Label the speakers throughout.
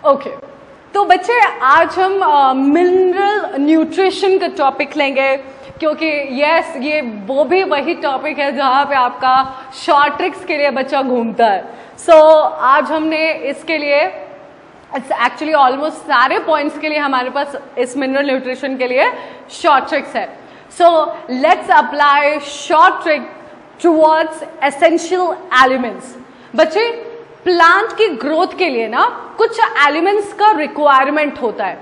Speaker 1: Okay तो बच्चे आज हम मिनरल न्यूट्रिशन का टॉपिक लेंगे, क्योंकि यस ये वो भी वही टॉपिक है जहाँ पे आपका शॉर्ट ट्रिक्स के लिए बच्चा घूमता है। सो आज हमने इसके लिए एक्चुअली ऑलमोस्ट सारे पॉइंट्स के लिए हमारे पास इस मिनरल न्यूट्रिशन के लिए शॉर्ट ट्रिक्स है। So let's apply short trick towards essential elements. बच्चे प्लांट की ग्रोथ के लिए ना कुछ एलिमेंट्स का रिक्वायरमेंट होता है।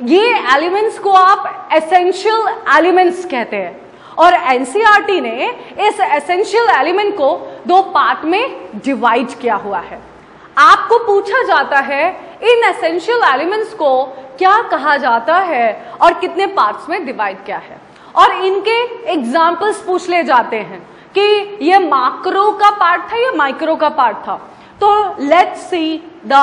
Speaker 1: ये एलिमेंट्स को आप एसेंशियल एलिमेंट्स कहते हैं, और एनसीईआरटी ने इस एसेंशियल एलिमेंट को दो पार्ट में डिवाइड किया हुआ है। आपको पूछा जाता है इन एसेंशियल एलिमेंट्स को क्या कहा जाता है और कितने पार्ट्स में डिवाइड किया है, और इनके एग्जाम्पल्स पूछ ले जाते हैं कि ये मैक्रो का पार्ट था या माइक्रो का पार्ट था। तो let's see the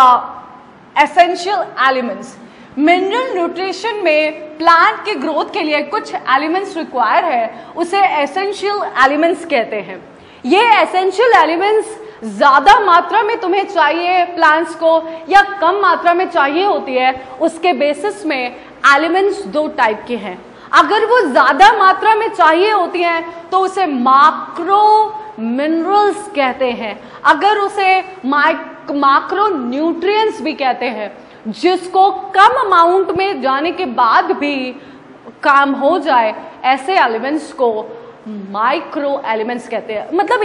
Speaker 1: essential elements. Mineral nutrition में प्लांट के ग्रोथ के लिए कुछ एलिमेंट्स रिक्वायर है, उसे एसेंशियल एलिमेंट्स कहते हैं। ये एसेंशियल एलिमेंट्स ज्यादा मात्रा में तुम्हें चाहिए प्लांट्स को या कम मात्रा में चाहिए होती है, उसके बेसिस में एलिमेंट्स दो टाइप के हैं। अगर वो ज्यादा मात्रा में चाहिए होती हैं तो उसे मैक्रो मिनरल्स कहते हैं, अगर उसे मैक्रो न्यूट्रिएंट्स भी कहते हैं, जिसको कम अमाउंट में जाने के बाद भी काम हो जाए, ऐसे एलिमेंट्स को माइक्रो एलिमेंट्स कहते हैं। मतलब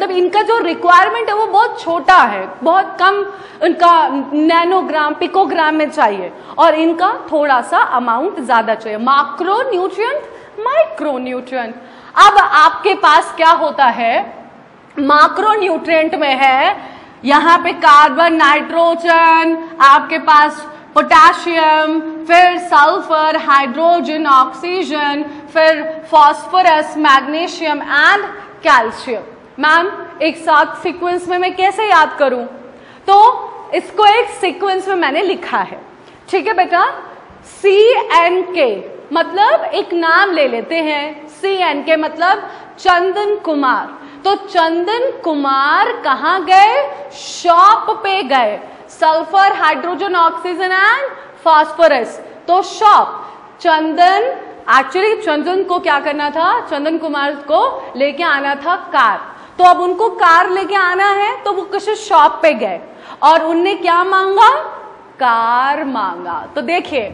Speaker 1: इनका जो रिक्वायरमेंट है वो बहुत छोटा है, बहुत कम इनका नैनोग्राम पिकोग्राम में चाहिए, और इनका थोड़ा सा अमाउंट ज्यादा चाहिए। Macro nutrient, micro nutrient. अब आपके पास क्या होता है, मैक्रो न्यूट्रिएंट में है यहाँ पे कार्बन, नाइट्रोजन, आपके पास पोटेशियम, फिर सल्फर, हाइड्रोजन, ऑक्सीजन, फिर phosphorus, magnesium and calcium. Ma'am एक साथ सीक्वेंस में मैं कैसे याद करूं? तो इसको एक सीक्वेंस में मैंने लिखा है, ठीक है बेटा। CNK मतलब एक नाम ले लेते हैं, CNK मतलब चंदन कुमार। तो चंदन कुमार कहाँ गए? शॉप पे गए। Sulphur, hydrogen, oxygen and phosphorus, तो शॉप। चंदन एक्चुअली चंदन को क्या करना था? चंदन कुमार को लेके आना था कार। तो अब उनको कार लेके आना है तो वो किसी शॉप पे गए और उनने क्या मांगा? कार मांगा। तो देखिए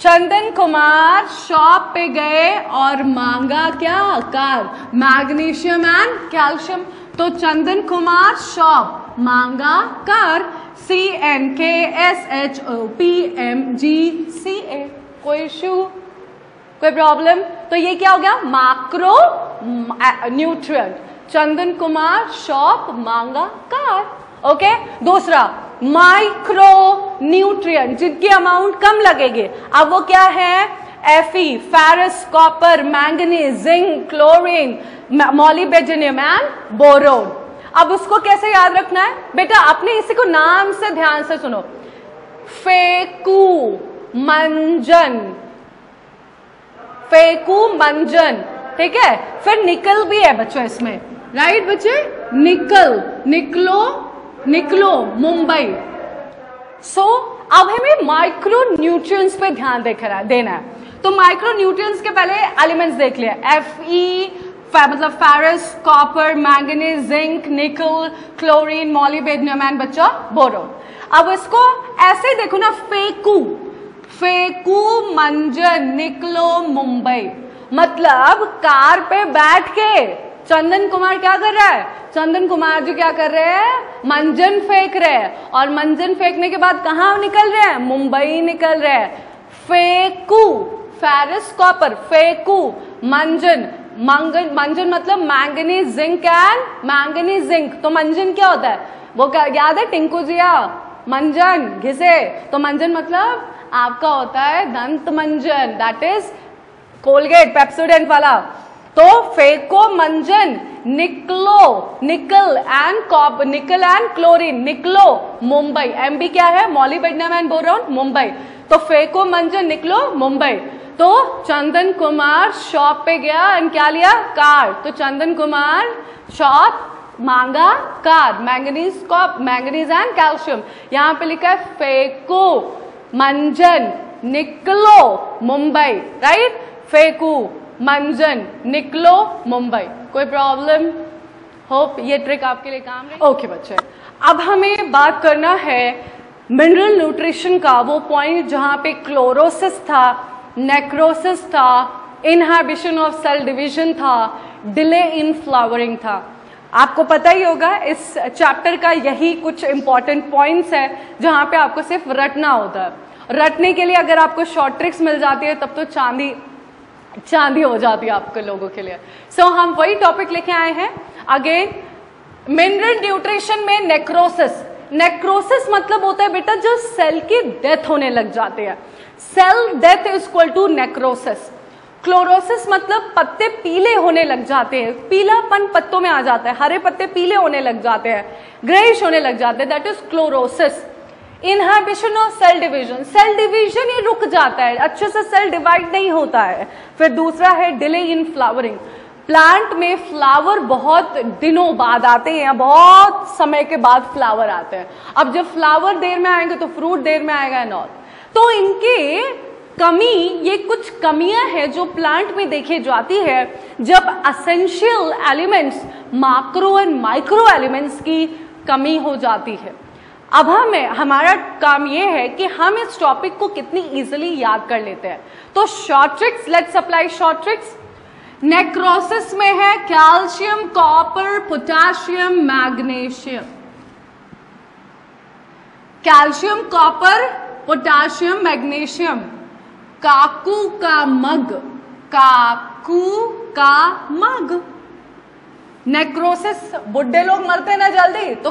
Speaker 1: चंदन कुमार शॉप पे गए और मांगा क्या? Car, magnesium and calcium. तो चंदन कुमार शॉप, मांगा कार, CNKSHOPMGCA। कोई इशू, कोई प्रॉब्लम? तो ये क्या हो गया? Macro nutrient. Chandan Kumar shop, मांगा कार। ओके। दूसरा माइक्रो न्यूट्रिएंट, जिनकी अमाउंट कम लगेगी। अब वो क्या है? Fe, ferrous, copper, manganese, zinc, chlorine, molybdenum and boron. अब उसको कैसे याद रखना है बेटा? अपने इसी को नाम से ध्यान से सुनो। फेकू मंजन, फेकू मंजन, ठीक है। फिर निकल भी है बच्चों इसमें, राइट बच्चे? निकल, निकलो मुंबई। सो अब हमें माइक्रो न्यूट्रिएंट्स पे ध्यान देना है। तो माइक्रो न्यूट्रिएंट्स के पहले एलिमेंट्स देख लिया। Fe मतलब फेरस, कॉपर, मैंगनीज, जिंक, निकल, क्लोरीन, मॉलिब्डेनम एंड बच्चा बोरोन। अब इसको ऐसे देखो ना, फेकू मंजन, निकलो मुंबई। मतलब कार पे बैठ के चंदन कुमार क्या कर रहा है? चंदन कुमार जी क्या कर रहे हैं? मंजन फेंक रहे हैं, और मंजन फेंकने के बाद कहाँ निकल रहे हैं? मुंबई निकल रहे हैं। फेकू फेरस, कॉपर, फेकू मंजन, मंजन मतलब manganese, zinc and manganese, zinc. तो मंजन क्या होता है? वो क्या याद है? टिंकू जिया मंजन घिसे। तो मंजन मतलब आपका होता है दंत मंजन, दैट इज कोलगेट, पेप्सोडेंट वाला। तो फेको मंजन, निकल एंड क्लोरीन, निकलो मुंबई। MB क्या है? Molybdenum and boron, Mumbai. तो फेको मंजन, निकलो मुंबई। तो चंदन कुमार शॉप पे गया एंड क्या लिया? कार। तो चंदन कुमार शॉप मांगा कार, मैंगनीज कॉप, मैंगनीज एंड कैल्शियम। यहाँ पे लिखा है फेको, मंजन, निकलो, मुंबई, राइट? फेकू, मंजन, निकलो, मुंबई। कोई प्रॉब्लम? होप ये ट्रिक आपके लिए काम रही। ओके बच्चे, अब हमें बात करना है मिनरल न्यूट्रिशन का, वो पॉइंट जहां पे क्लोरोसिस था, नेक्रोसिस था, इनहिबिशन ऑफ सेल डिवीजन था, डिले इन फ्लावरिंग था। आपको पता ही होगा इस चैप्टर का यही कुछ इंपॉर्टेंट पॉइंट्स है जहां पे आपको सिर्फ रटना होता है। रटने के लिए अगर आपको शॉर्ट ट्रिक्स मिल जाती है तब तो चांदी हो जाती है आपके लोगों के लिए। सो हम वही टॉपिक लेके आए हैं अगेन, मिनरल न्यूट्रिशन में नेक्रोसिस। नेक्रोसिस मतलब होता है बेटा जो सेल की डेथ होने लग जाते हैं। Cell death is equal to necrosis. Chlorosis मतलब पत्ते पीले होने लग जाते हैं, पीलापन पत्तों में आ जाता है, हरे पत्ते पीले होने लग जाते हैं, ग्रेइश होने लग जाते हैं, that is chlorosis. Inhibition of cell division, cell division ये रुक जाता है, अच्छे से सेल डिवाइड नहीं होता है। फिर दूसरा है डिले इन फ्लावरिंग। प्लांट में फ्लावर बहुत दिनों बाद आते हैं, बहुत समय के बाद फ्लावर आते हैं। अब जब फ्लावर देर में आएंगे तो फ्रूट देर में आएगा एंड ऑल। तो इनके कमी, ये कुछ कमियां हैं जो प्लांट में देखी जाती है जब essential elements, macro and micro elements की कमी हो जाती है। अब हमारा काम ये है कि हम इस टॉपिक को कितनी इजीली याद कर लेते हैं। तो short tricks, let's apply short tricks. Necrosis में है calcium, copper, potassium, magnesium. Calcium, copper, potassium, magnesium. काकू का मग, काकू का मग। नेक्रोसिस, बुड्ढे लोग मरते ना जल्दी तो